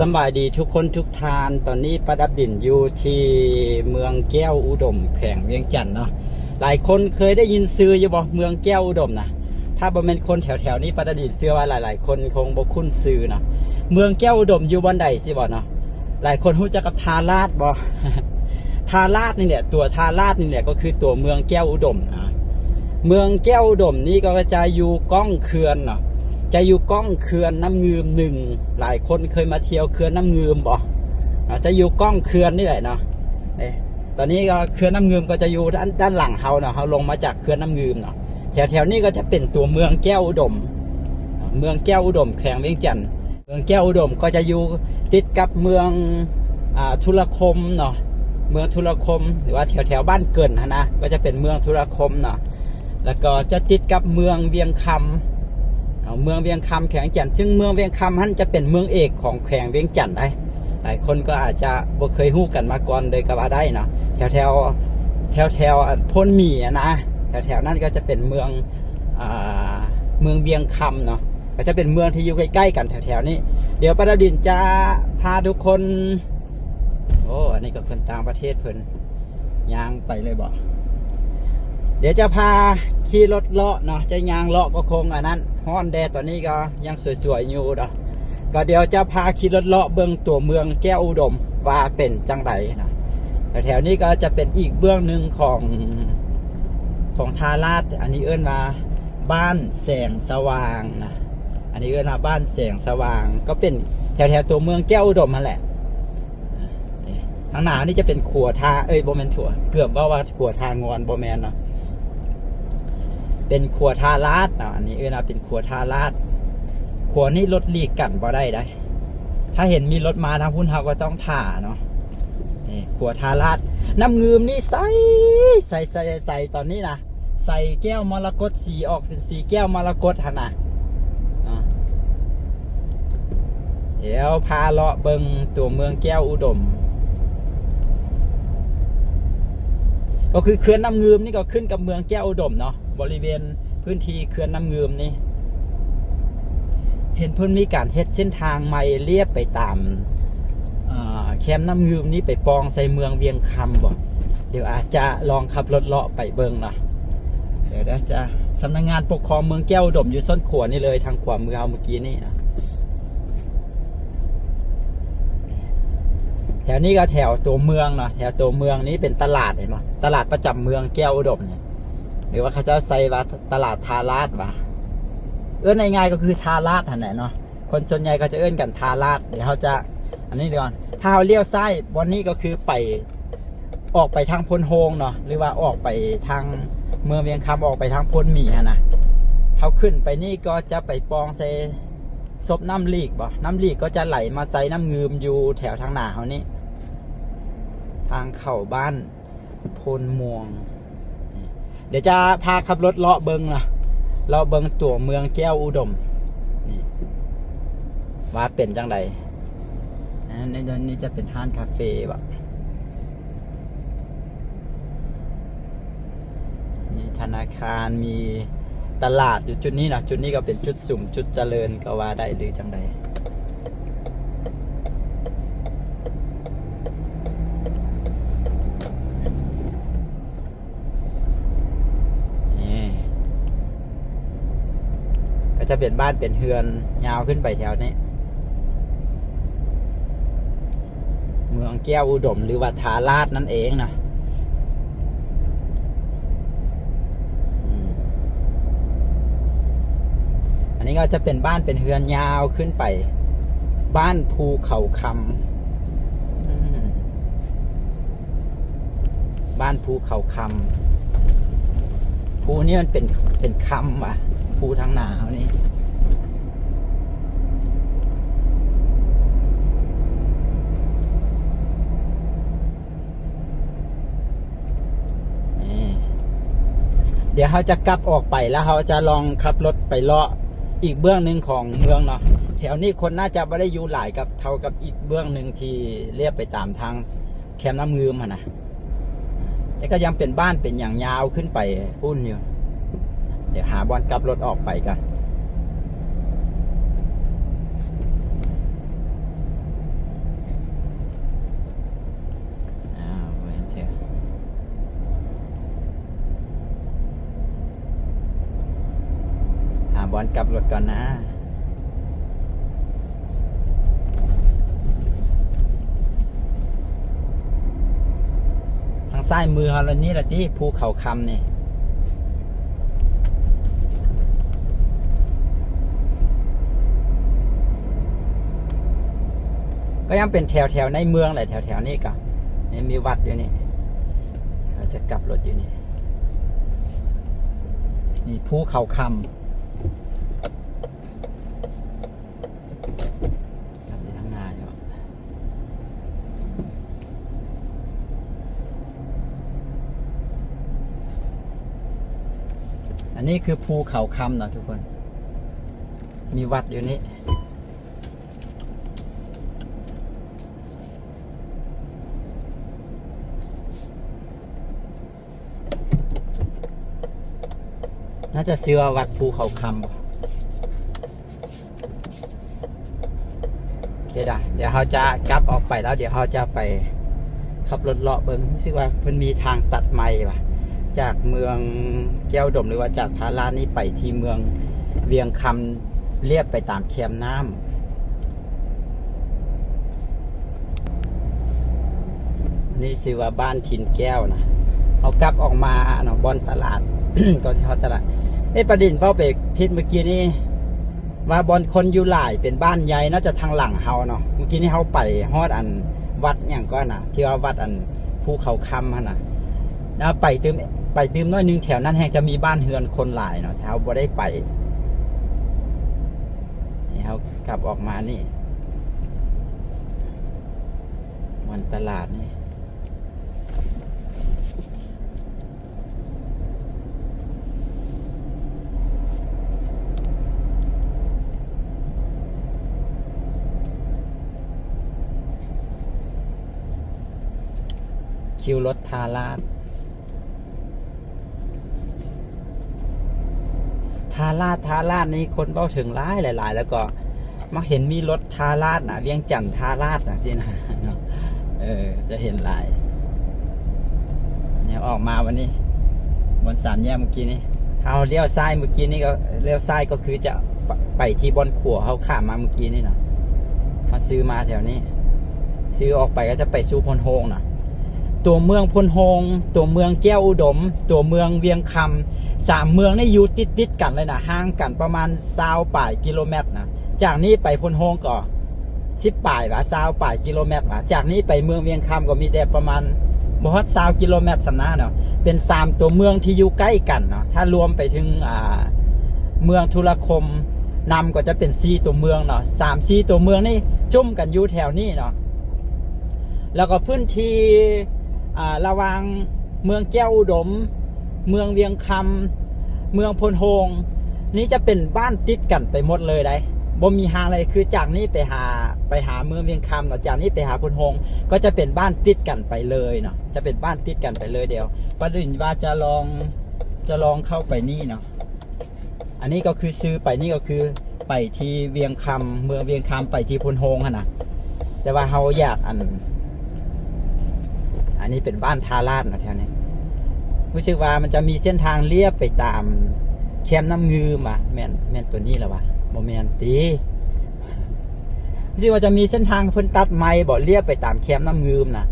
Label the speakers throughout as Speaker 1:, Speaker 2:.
Speaker 1: สบายดีทุกคนทุกทานตอนนี้ประดับดินอยู่ที่เมืองแก้วอุดมแขวงเวียงจันทน์เนาะหลายคนเคยได้ยินชื่ออยู่บ่เมืองแก้วอุดมนะถ้าบ่เป็นคนแถวๆนี้ประดับดินเชื่อว่าหลายๆคนคงบ่คุ้นชื่อเนาะเมืองแก้วอุดมอยู่บนใดสิบ่เนาะหลายคนรู้จักกับทาราชบ่ ทาราชนี่แหละตัวทาราชนี่แหละก็คือตัวเมืองแก้วอุดมนะเมืองแก้วอุดมนี่ก็จะอยู่ก้องเขื่อนเนาะจะอยู่ก้องเขื่อนน้ำงืมหนึ่งหลายคนเคยมาเที่ยวเขื่อนน้ำงืมบ่จะอยู่ก้องเขื่อนนี่แหละเนาะตอนนี้ก็เขื่อนน้ำงืมก็จะอยู่ด้านหลังเฮาเนาะเฮาลงมาจากเขื่อนน้ำงืมเนาะแถวนี้ก็จะเป็นตัวเมืองแก้วอุดมเมืองแก้วอุดมแขวงเวียงจันทน์เมืองแก้วอุดมก็จะอยู่ติดกับเมืองทุรคมเนาะเมืองทุรคมหรือว่าแถวบ้านเกินนะก็จะเป็นเมืองทุรคมเนาะแล้วก็จะติดกับเมืองเวียงคำเมืองเวียงคำแขวงจันทน์ซึ่งเมืองเวียงคำท่านจะเป็นเมืองเอกของแขวงเวียงจันทน์ได้หลายคนก็อาจจะบ่เคยฮู้กันมาก่อนเลยก็ว่าได้เนาะแถวพ้นหมี่นะแถวนั้นก็จะเป็นเมืองเวียงคำเนาะก็จะเป็นเมืองที่อยู่ใกล้ๆกันแถวนี้เดี๋ยวประดินจะพาทุกคนโอ้อันนี้ก็คนต่างประเทศเพิ่นย่างไปเลยบ่เดี๋ยวจะพาขี่รถเลาะเนาะจะยางเลาะก็คงอันนั้นฮ้อนแดดตอนนี้ก็ยังสวยๆอยู่เนาะก็เดี๋ยวจะพาขี่รถเลาะเบื้องตัวเมืองแก้วอุดมว่าเป็นจังไดนะแถวนี้ก็จะเป็นอีกเบื้องหนึ่งของทาราชอันนี้เอิ้นมาบ้านแสงสว่างนะอันนี้เอิ้นมาบ้านแสงสว่างก็เป็นแถวตัวเมืองแก้วอุดมนั่นแหละทางหน้านี่จะเป็นขัวทาโบแมนถั่วเกือบว่าขัวทางอนโบแมนเนาะเป็นขัวทาราชอันนี้เป็นขัวทาราชขัวนี้รถลีกกันบ่ได้ถ้าเห็นมีรถมาทางพุ่นเฮาก็ต้องถ่าเนาะนี่ขัวทาราชน้ำงืมนี่ใส่ตอนนี้นะใส่แก้วมรกตสีออกเป็นสีแก้วมรกตหั่นน่ะเดี๋ยวพาเลาะเบิงตัวเมืองแก้วอุดมก็คือเขื่อนน้ำงืมนี่ก็ขึ้นกับเมืองแก้วอุดมเนาะบริเวณพื้นที่เขื่อนน้ำงืมนี่เห็นเพิ่นมีการเฮ็ดเส้นทางใหม่เลียบไปตามแคมน้ำงืมนี้ไปปองใส่เมืองเวียงคำบ่เดี๋ยวอาจจะลองขับรถเลาะไปเบิ่งเนาะเดี๋ยวจะสำนักงานปกครองเมืองแก้วอุดมอยู่ส้นขวานี่เลยทางขวามือเมื่อกี้นี่นะแถวนี้ก็แถวตัวเมืองเนาะแถวตัวเมืองนี้เป็นตลาดเห็นไหมตลาดประจำเมืองแก้วอุดมเนี่ยหรือว่าเขาจะใส่ว่าตลาดทาราชว่ะง่ายๆก็คือทาราชหั่นแหละเนาะคนส่วนใหญ่ก็จะกันทาราชเดี๋ยวเขาจะอันนี้เดี๋ยวถ้าเราเลี้ยวซ้ายวันนี้ก็คือออกไปทางพลโฮงเนาะหรือว่าออกไปทางเมืองเวียงคำออกไปทางพลหมี่นะเขาขึ้นไปนี่ก็จะไปปองใส่ซบน้ำลีกบ่น้ำลีกก็จะไหลมาใส่น้ำงืมอยู่แถวทางหน้าเขานี่ทางเข้าบ้านพลม่วงเดี๋ยวจะพาขับรถเลาะเบิงนะเลาะเบิงตัวเมืองแก้วอุดมนี่ว่าเป็นจังไดนี่จะเป็นห้างคาเฟ่บ่มีธนาคารมีตลาดอยู่จุดนี้นะจุดนี้ก็เป็นจุดสุ่มจุดเจริญก็ว่าได้หรือจังใดก็จะเป็นบ้านเป็นเฮือนยาวขึ้นไปแถวนี้เมืองแก้วอุดมหรือว่าทาราชนั่นเองนะอันนี้ก็จะเป็นบ้านเป็นเฮือนยาวขึ้นไปบ้านภูเขาคำบ้านภูเขาคำภูนี่มันเป็นคำว่ะภูทางหนาวนี่เดี๋ยวเขาจะกลับออกไปแล้วเขาจะลองขับรถไปเลาะอีกเบื้องหนึ่งของเมืองเนาะแถวนี้คนน่าจะไม่ได้อยู่หลายกับเท่ากับอีกเบื้องหนึ่งที่เรียบไปตามทางแคมน้ำงืมนะแต่ก็ยังเป็นบ้านเป็นอย่างยาวขึ้นไปพุ่นอยู่เดี๋ยวหาบอลกลับรถออกไปกัน อนกลับรถก่อนนะทางซ้ายมือเรานี่แหละที่ภูเขาคำนี่ก็ยังเป็นแถวในเมืองแหละแถวนี้ก็นี่มีวัดอยู่นี่เราจะกลับรถอยู่นี่นี่ภูเขาคำกลับไปทางหน้าอยู่อันนี้คือภูเขาคำนะทุกคนมีวัดอยู่นี่น่าจะซื้อวัดภูเขาคำโอเคได้เดี๋ยวเขาจะกลับออกไปแล้วเดี๋ยวเขาจะไปขับรถเลาะเบิ้งรู้สึกว่าเพิ่นมีทางตัดใหม่ว่ะจากเมืองแก้วดมหรือว่าจากพารานี้ไปที่เมืองเวียงคำเรียบไปตามแคมน้ำนี่ชื่อว่าบ้านทินแก้วนะเอากลับออกมาเนาะบอนตลาด ก็เขาตลาดประเด็นเป้าไปพิษเมื่อกี้นี้ว่าบอลคนอยู่หลายเป็นบ้านใหญ่น่าจะทางหลังเฮาเนาะเมื่อกี้นี้เฮาไปฮอดอันวัดอย่างก็นะที่ว่าวัดอันภูเขาคำฮะนะนะไปตืมน้อยนึงแถวนั้นแห่งจะมีบ้านเฮือนคนหลายเนาะเฮาบ่ได้ไปนี่เฮากลับออกมานี่วันตลาดนี่คิวรถทาราดนี่คนเบ้าถึงหลายแล้วก็มาเห็นมีรถทาราดนะเวียงจันทน์ทาราดนะสินะเนาะจะเห็นหลายเนี่ยออกมาวันนี้บนสามแยกเมื่อกี้นี้เอาเลี้ยวซ้ายเมื่อกี้นี้ก็เลี้ยวซ้ายก็คือจะไปที่บอนขัวเขาข้ามมาเมื่อกี้นี่นะเขาซื้อมาแถวนี้ซื้อออกไปก็จะไปสู่พนโฮงนะตัวเมืองพนโฮงตัวเมืองแก้วอุดมตัวเมืองเวียงคำ3เมืองนี่อยู่ติดกันเลยนะห่างกันประมาณ20ป่ายกิโลเมตรนะจากนี้ไปพนโฮงก็10ป่ายวะ20ป่ายกิโลเมตรวะจากนี้ไปเมืองเวียงคำก็มีแต่ประมาณบ่ฮอด20กิโลเมตรสำนักเนาะเป็น3ตัวเมืองที่อยู่ใกล้กันเนาะถ้ารวมไปถึงเมืองธุรคมนำก็จะเป็น4ตัวเมืองเนาะ3-4ตัวเมืองนี่จุ่มกันอยู่แถวนี้เนาะแล้วก็พื้นที่ระหว่างเมืองแก้วอุดมเมืองเวียงคำเมืองพนโฮงนี่จะเป็นบ้านติดกันไปหมดเลยได้บ่มีห่างเลยคือจากนี้ไปหาเมืองเวียงคำเนาะจากนี้ไปหาพนโฮงก็จะเป็นบ้านติดกันไปเลยเนาะจะเป็นบ้านติดกันไปเลยเดียวประเด็นว่าจะลองเข้าไปนี่เนาะอันนี้ก็คือซื้อไปนี่ก็คือไปที่เวียงคำเมืองเวียงคำไปที่พนโฮงนะแต่ว่าเขาอยากอันนี้เป็นบ้านทาราดนะแถวนี้รู้สึกว่ามันจะมีเส้นทางเลียบไปตามแคมน้ำงืมแม่นตัวนี้แล้ววะโมเมนตีรู้สึกว่าจะมีเส้นทางเพิ่นตัดไม้บ่เลียบไปตามแคมน้ำงืมนะ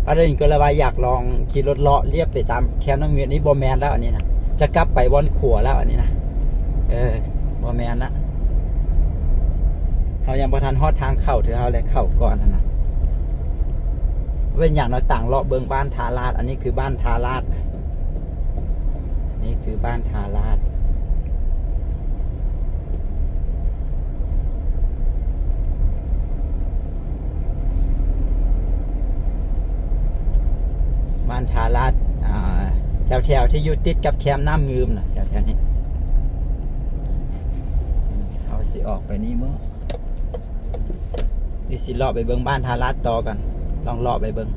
Speaker 1: ประเด็นก็เลยว่าอยากลองขี่รถเลาะเลียบไปตามแคมน้ำงืมนี้โมแมนแล้วอันนี้นะจะกลับไปบอนขัวแล้วอันนี้นะโมแมนละเขายังประทานฮอดทางเข้าถือเขาเลยเข้าก่อนนะเป็นอย่างเราต่างเลาะเบิงบ้านทาราดอันนี้คือบ้านทาราดนี่คือบ้านทาราดบ้านทาราดแถวที่อยู่ติดกับแคมน้ำงืมนะแถวนี้เอาสิออกไปนี่มั้งดิสิเลาะไปเบิงบ้านทาราดต่อกันลองเลาะไปเบิ้ง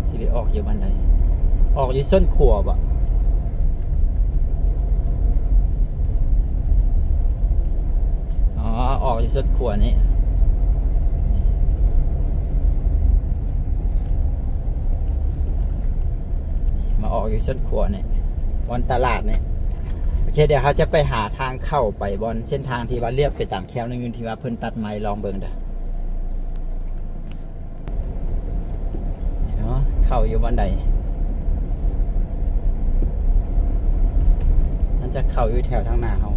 Speaker 1: สิไปออกอยู่บ้านใดออกอยู่ส้นขัวบ่ออกอยู่ส้นขัวนี้มาออกอยู่ส้นขัวนี่วันตลาดนี่ไป เคเดี๋ยวเขาจะไปหาทางเข้าไปบนเส้นทางที่ว่าเรียบไปตามแคมนึงที่ว่าเพิ่นตัดไม้ลองเบิ่งเด้อเนาะเข้าอยู่บนใดมันจะเข้าอยู่แถวทางหน้าเขา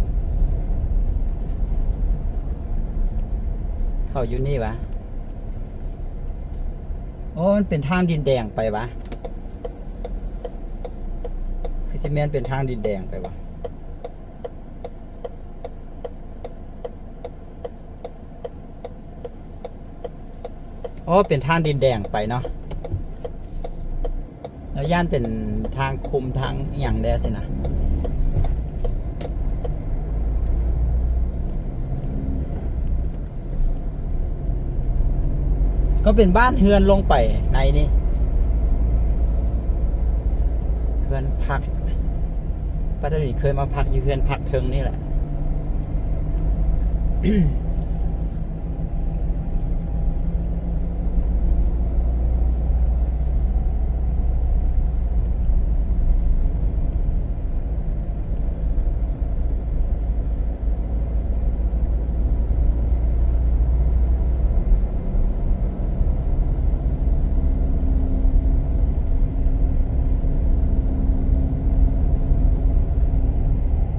Speaker 1: เข้าอยู่นี่วะโอ้มันเป็นทางดินแดงไปวะคือซีเมนเป็นทางดินแดงไปวะโอ้เป็นทางดินแดงไปเนาะแล้วย่านเป็นทางคุมทางอย่างแดสินะก็เป็นบ้านเฮือนลงไปในนี่เฮือนพักป้าดลีเคยมาพักอยู่เฮือนพักเทิงนี่แหละ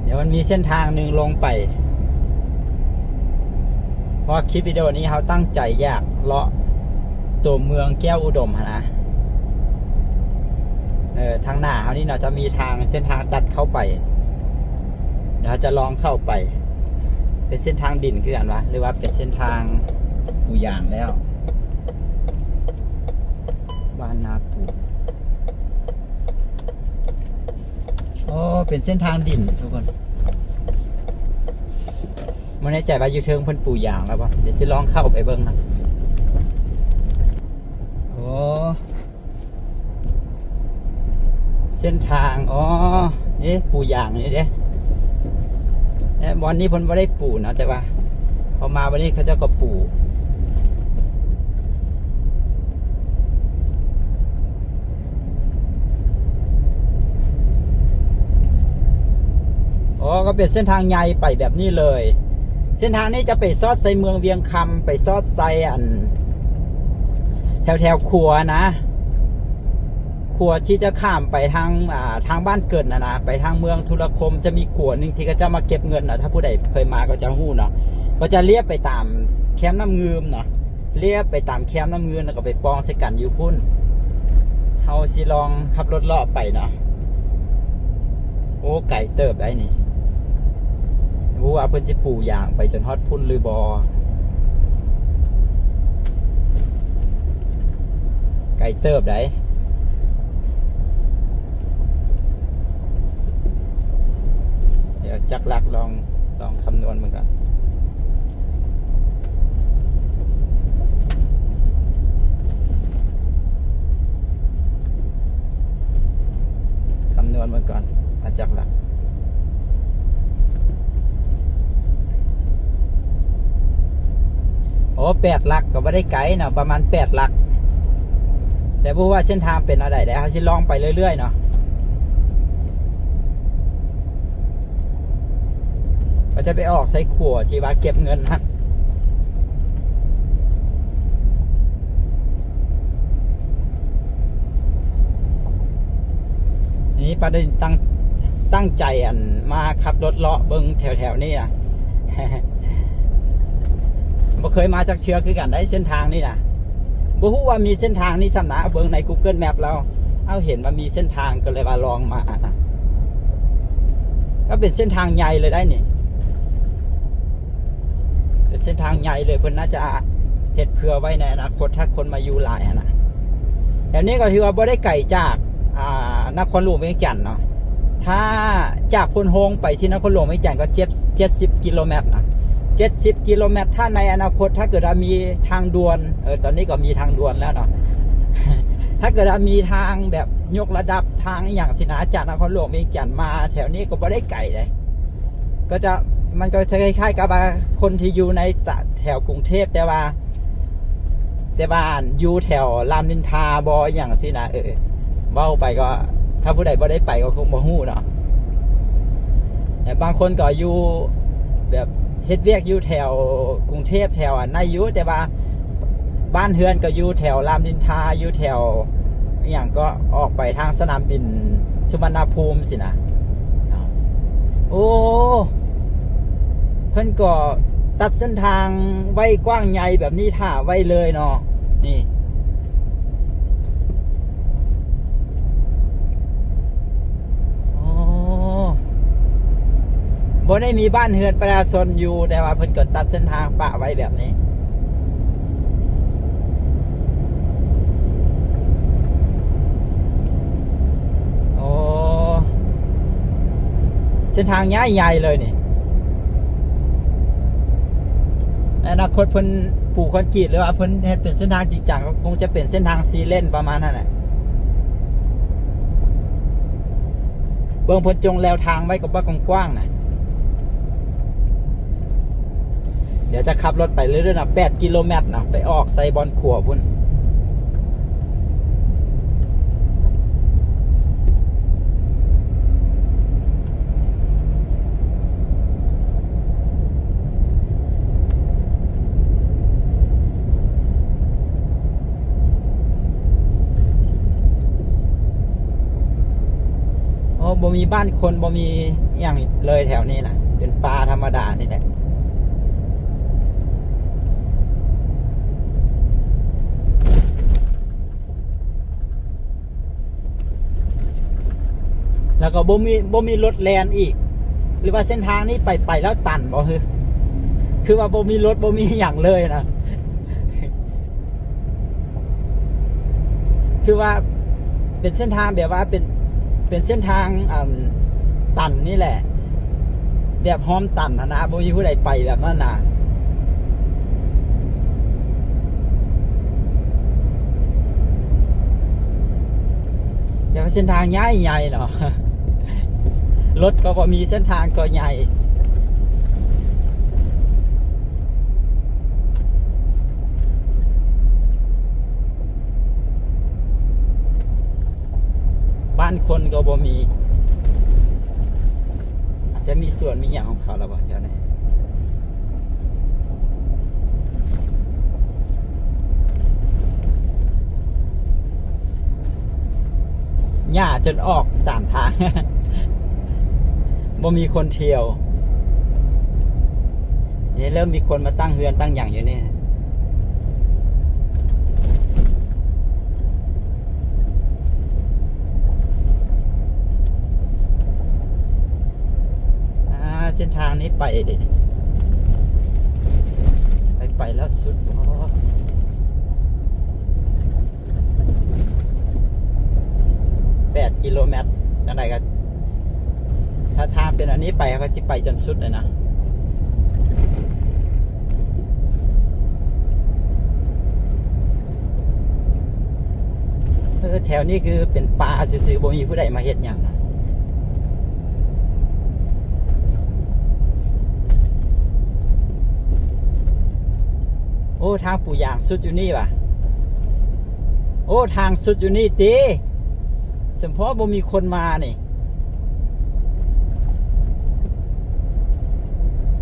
Speaker 1: เดี๋ยวมันมีเส้นทางหนึ่งลงไปเพราะคลิปวิดีโอนี้เขาตั้งใจอยากเลาะตัวเมืองแก้วอุดมนะทางหน้าเขานี่เราจะมีทางเส้นทางตัดเข้าไปเดี๋ยวจะลองเข้าไปเป็นเส้นทางดินคือกันวะหรือว่าเป็นเส้นทางปูยางแล้วบ้านนาปูโอ้เป็นเส้นทางดินทุกคนมันในใจว่าอยู่เชิงเพิ่นปูยางแล้วป่ะเดี๋ยวจะลองเข้าไปเบิ่งนะโอ้เส้นทางอ๋อนี่ปูยางนี่เด้วันนี้เพิ่นไม่ได้ปูนะแต่ว่าพอมาวันนี้เขาเจ้าก็ปูอ๋อก็เป็นเส้นทางใหญ่ไปแบบนี้เลยเส้นทางนี้จะไปซอดใส่เมืองเวียงคำไปซอดใส่อันแถวขัวนะขัวที่จะข้ามไปทางบ้านเกิดนะไปทางเมืองธุรคมจะมีขัวหนึ่งที่ก็จะมาเก็บเงินนะถ้าผู้ใดเคยมาก็จะหู้เนาะก็จะเลียบไปตามแคมป์น้ำเงิมเนาะเลียบไปตามแคมป์น้ำเงิมแล้วก็ไปปองใส่กันอยู่พุ่นเฮาสิลองขับรถเลาะไปเนาะโอ้ไก่เติบได้นี่รู้ว่าเพิ่นสิปูอย่างไปจนฮอดพุ่นหรือบอไก่เติบได้เดี๋ยวจักลักลองคำนวณมันก่อนคำนวณมันก่อนมาจักลักโอ้8 หลักก็ไม่ได้ไกลเนาะประมาณ8 หลักแต่พูดว่าเส้นทางเป็นอะไรได้เขาสิลองไปเรื่อยๆเนาะก็จะไปออกใส่ขัวที่ว่าเก็บเงินนะนี่ประเด็นตั้งใจมาขับรถเลาะเบิ้งแถวๆนี้นะ บ่เคยมาจากเชือคือกันได้เส้นทางนี่นะบ่ฮู้ว่ามีเส้นทางนี้สำนักเบิ่งใน Google Map แล้วเอาเห็นว่ามีเส้นทางก็เลยว่าลองมาก็เป็นเส้นทางใหญ่เลยได้นี่เป็นเส้นทางใหญ่เลยเพิ่นน่าจะเฮ็ดเผื่อไว้ในอนาคตถ้าคนมาอยู่หลายนะแถวนี้ก็ถือว่าบ่ได้ไกลจากนครหลวงเวียงจันทน์เนาะถ้าจากพนโฮงไปที่นครหลวงเวียงจันทน์ก็70 กิโลเมตรนะ70 กิโลเมตรถ้าในอนาคตถ้าเกิดมีทางด่วนตอนนี้ก็มีทางด่วนแล้วเนาะ ถ้าเกิดมีทางแบบยกระดับทางอย่างสินะจากนครหลวงเวียงจันทน์มาแถวนี้ก็ไม่ได้ไกลเลยมันก็จะคล้ายๆกับคนที่อยู่ในแถวกรุงเทพแต่ว่าอยู่แถวรามอินทราบออย่างสินะเว้าไปก็ถ้าผู้ใดบ่ได้ไปก็คงบ่ฮู้เนาะ แต่บางคนก็อยู่แบบเฮ็ดเวียกอยู่แถวกรุงเทพแถวอันในอยู่แต่ว่าบ้านเฮือนก็อยู่แถวรามอินทราอยู่แถวอย่างก็ออกไปทางสนามบินสุวรรณภูมิสินะโอ้เพิ่นก็ตัดเส้นทางไว้กว้างใหญ่แบบนี้ท่าไว้เลยเนาะนี่บ่ได้มีบ้านเฮือนประชาชนอยู่แต่ว่าเพิ่นก็ตัดเส้นทางปะไว้แบบนี้โอ้เส้นทางใหญ่ๆเลยนี่อนาคตเพิ่นปลูกคอนกรีตหรือว่าเพิ่นเฮ็ดเป็นเส้นทางจริงจังก็คงจะเป็นเส้นทางซีเลนประมาณนั้นแหละเบิ่งเพิ่นจงแนวทางไว้กับว่ากว้างๆนะเดี๋ยวจะขับรถไปเรื่อยๆนะ8 กิโลเมตรนะไปออกไซบอนขัวพุ่นโอ้บ่มีบ้านคนบ่มีอย่างเลยแถวนี้นะเป็นป่าธรรมดานี่แหละแล้วก็บ่มีรถแลนอีกหรือว่าเส้นทางนี้ไปแล้วตันบ่คือว่าบ่มีรถบ่มีอย่างเลยนะคือว่าเป็นเส้นทางแบบว่าเป็นเส้นทางตันนี่แหละแบบห้อมตันนะบ่มีผู้ใดไปแบบนั้นนะแต่ว่าเส้นทางใหญ่ๆเนาะรถก็บ่มีเส้นทางก็ใหญ่บ้านคนก็บ่มีอาจจะมีส่วนมีอย่างของเขาแล้วบ่เดี๋ยวนี้หญ้าจนออกตามทาง บ่มีคนเที่ยวนี่เริ่มมีคนมาตั้งเฮือนตั้งอย่างอยู่นี่เส้นทางนี้ไปแล้วสุด8 กิโลเมตรจังไดก็ถ้าทางเป็นอันนี้ไปก็จะไปจนสุดเลยนะแถวนี้คือเป็นป่าซื่อๆบ่มีผู้ใดมาเฮ็ดหยังนะโอ้ทางปู่ย่างสุดอยู่นี่ว่ะโอ้ทางสุดอยู่นี่ติสมพอบ่มีคนมานี่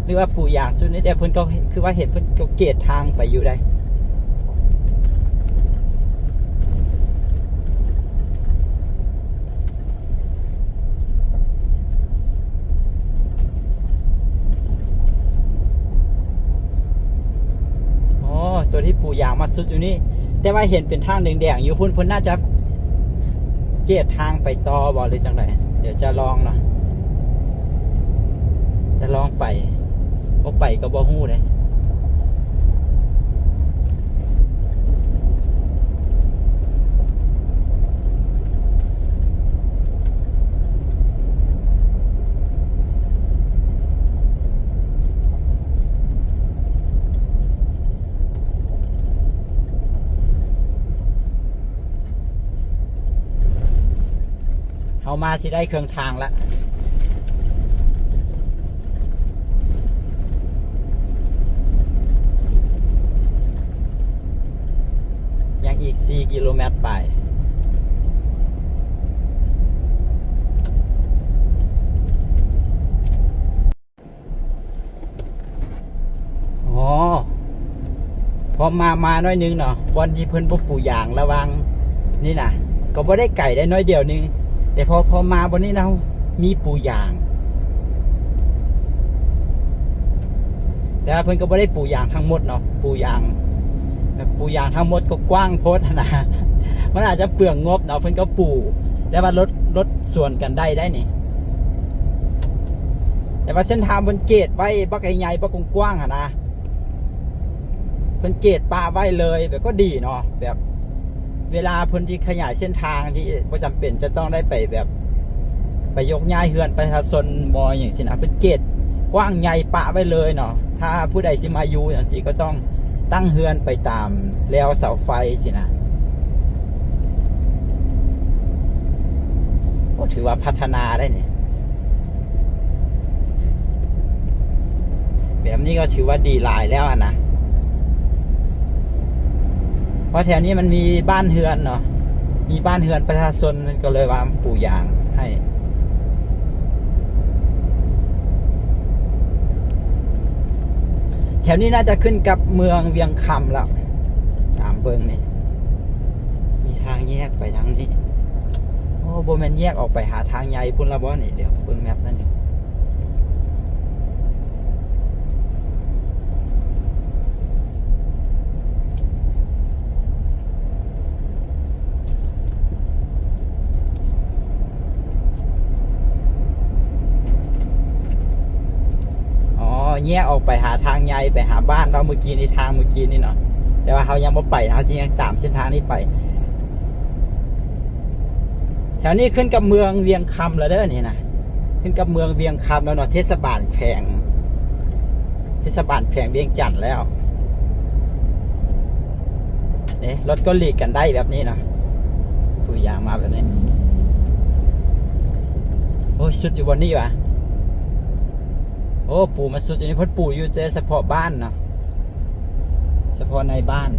Speaker 1: หรือว่าปู่ย่างสุดนี่แต่เพิ่นก็คือว่าเห็นเพิ่นก็เกตทางไปอยู่ได้ตัวที่ปู่ย่างมาสุดอยู่นี่แต่ว่าเห็นเป็นทางแดงๆอยู่พุ่นน่าจะเกตทางไปต่อบ่หรือจังไดเดี๋ยวจะลองเนาะจะลองไปบ่ไปก็บ่ฮู้เลยเอามาสิได้เครื่องทางละยังอีก4 กิโลเมตรไป พอมาน้อยนึงเนาะวันที่เพิ่นบ่ปลูกยางระวังนี่นะก็บ่ได้ไก่ได้น้อยเดียวนึงแต่พอมาบนนี้เรามีปลูกยางแต่เพิ่นก็บ่ได้ปลูกยางทั้งหมดเนาะปลูกยางทั้งหมดก็กว้างโพดนะมันอาจจะเปลืองงบเนาะเพิ่นก็ปลูกแต่ว่าลดส่วนกันได้นี่แต่ว่าเส้นทางบนเกตไว้บักใหญ่ๆบักกว้างๆนะเพิ่นเกตป่าไว้เลยแบบก็ดีเนาะแบบเวลาเพิ่นที่ขยายเส้นทางที่บ่จำเป็นจะต้องได้ไปแบบไปยกย้ายเฮือนประชาชนบ่อย่างซี่นะเพิ่นเกตกว้างใหญ่ป่าไว้เลยเนาะถ้าผู้ใดสิมาอยู่อย่างซี่ก็ต้องตั้งเฮือนไปตามแล้วเสาไฟสินะก็ถือว่าพัฒนาได้เนี่ยแบบนี้ก็ถือว่าดีหลายแล้วนะเพราะแถวนี้มันมีบ้านเฮือนเนาะมีบ้านเฮือนประชาชนก็เลยว่าปลูกยางให้แถวนี้น่าจะขึ้นกับเมืองเวียงคำแล้วตามเบิ้งนี่มีทางแยกไปทางนี้โอ้โบแมนแยกออกไปหาทางใหญ่พุ่นละบ่นี่เดี๋ยวเบิ้งแมพนั่นอยู่แยกออกไปหาทางใหญ่ไปหาบ้านเราเมื่อกี้ในทางเมื่อกี้นี่เนาะแต่ว่าเขายังไม่ไปเขายังตามเส้นทางนี้ไปแถวนี้ขึ้นกับเมืองเวียงคำแล้วเด้อนี่นะขึ้นกับเมืองเวียงคำแล้วเนาะเทศบาลแพงเวียงจันทน์แล้วเนี่ยรถก็หลีกกันได้แบบนี้นะตัวอย่างมาแบบนี้โอ้ยสุดอยู่บนนี้วะโอ้ปู่มาสุดอยู่นี่เพิ่นปู่อยู่แต่เฉพาะบ้านเนาะเฉพาะในบ้าน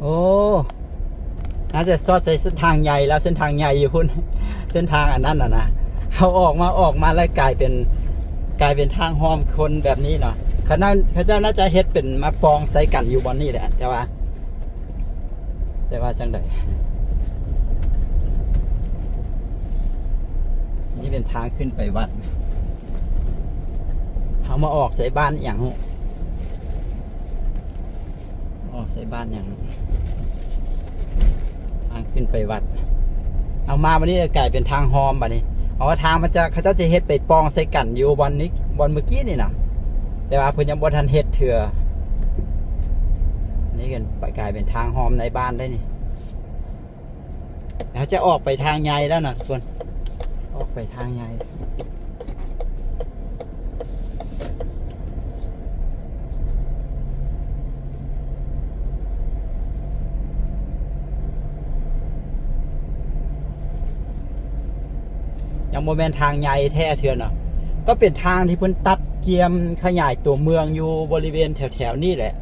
Speaker 1: โอ้น่าจะซอดใส่เส้นทางใหญ่แล้วเส้นทางใหญ่อยู่พุ่นเส้นทางอันนั้นนะเขาออกมาแล้วกลายเป็นทางห้อมคนแบบนี้เนาะเขาเจ้าน่าจะเฮ็ดเป็นมาปองใส่กันอยู่บนนี่แหละแต่ว่าจังใดนี่เป็นทางขึ้นไปวัดเขามาออกใส่บ้านอย่างออกใส่บ้านอย่างทางขึ้นไปวัดเอามาวันนี้กลายเป็นทางหอมบัดนี้ทางมันจะเขาจะเฮ็ดไปปองใส่กันอยู่วันเมื่อกี้นี่นะแต่ว่าเพิ่นยังบ่ทันเฮ็ดเถื่อนี่กันไปกลายเป็นทางหอมในบ้านได้นี่แล้วจะออกไปทางใหญ่แล้วนะทุกคนออกไปทางใหญ่ยังโมเมนทางใหญ่แท้เถื่อเนาะก็เป็นทางที่เพิ่นตัดเกียมขยายตัวเมืองอยู่บริเวณแถวนี่แหละ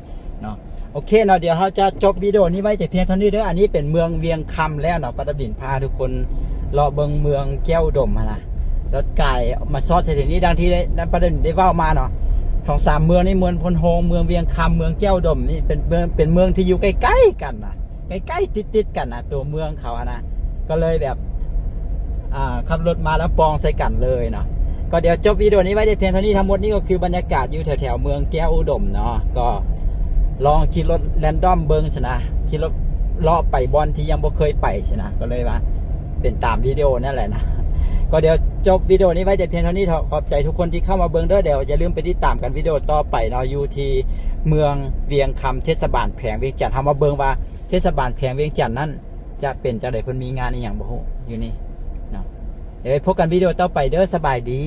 Speaker 1: เนาะโอเคเนาะเดี๋ยวเราจะจบวิดีโอนี้ไว้แต่เพียงเท่านี้เด้ออันนี้เป็นเมืองเวียงคำแล้วเนาะปฐดินพาทุกคนรอเบิงเมืองแก้วดมนะรถไก่มาซอดเสร็จนี้ดังที่ปฐดินได้เว้ามาเนาะของ3เมืองนี่เมืองพลโฮงเมืองเวียงคำเมืองแก้วดมนี่เป็นเมืองที่อยู่ใกล้ๆกันนะใกล้ๆติดๆกันนะตัวเมืองเขานะก็เลยแบบขับรถมาแล้วปองใส่กันเลยเนาะก็เดี๋ยวจบวิดีโอนี้ไว้ได้เพียงเท่านี้ทั้งหมดนี่ก็คือบรรยากาศอยู่แถวเมืองแก้วอุดมเนาะก็ลองขี่รถแรนดอมเบิงชนะขี่รถเลาะไปบอลที่ยังบ่เคยไปชนะก็เลยว่าเป็นตามวิดีโอนั่นแหละนะก็เดี๋ยวจบวิดีโอนี้ไว้แต่เพียงเท่านี้ขอบใจทุกคนที่เข้ามาเบิงด้วยเดี๋ยวอย่าลืมไปติดตามกันวิดีโอต่อไปเนาะอยู่ที่เมืองเวียงคำเทศบาลแขวงเวียงจันทน์ทำมาเบิงว่าเทศบาลแขวงเวียงจันทน์นั้นจะเป็นจังได๋เพิ่นมีงานอีหยังบ่ฮู้อยู่นี่เนาะเดี๋ยวพบกันวิดีโอต่อไปเด้อสบายดี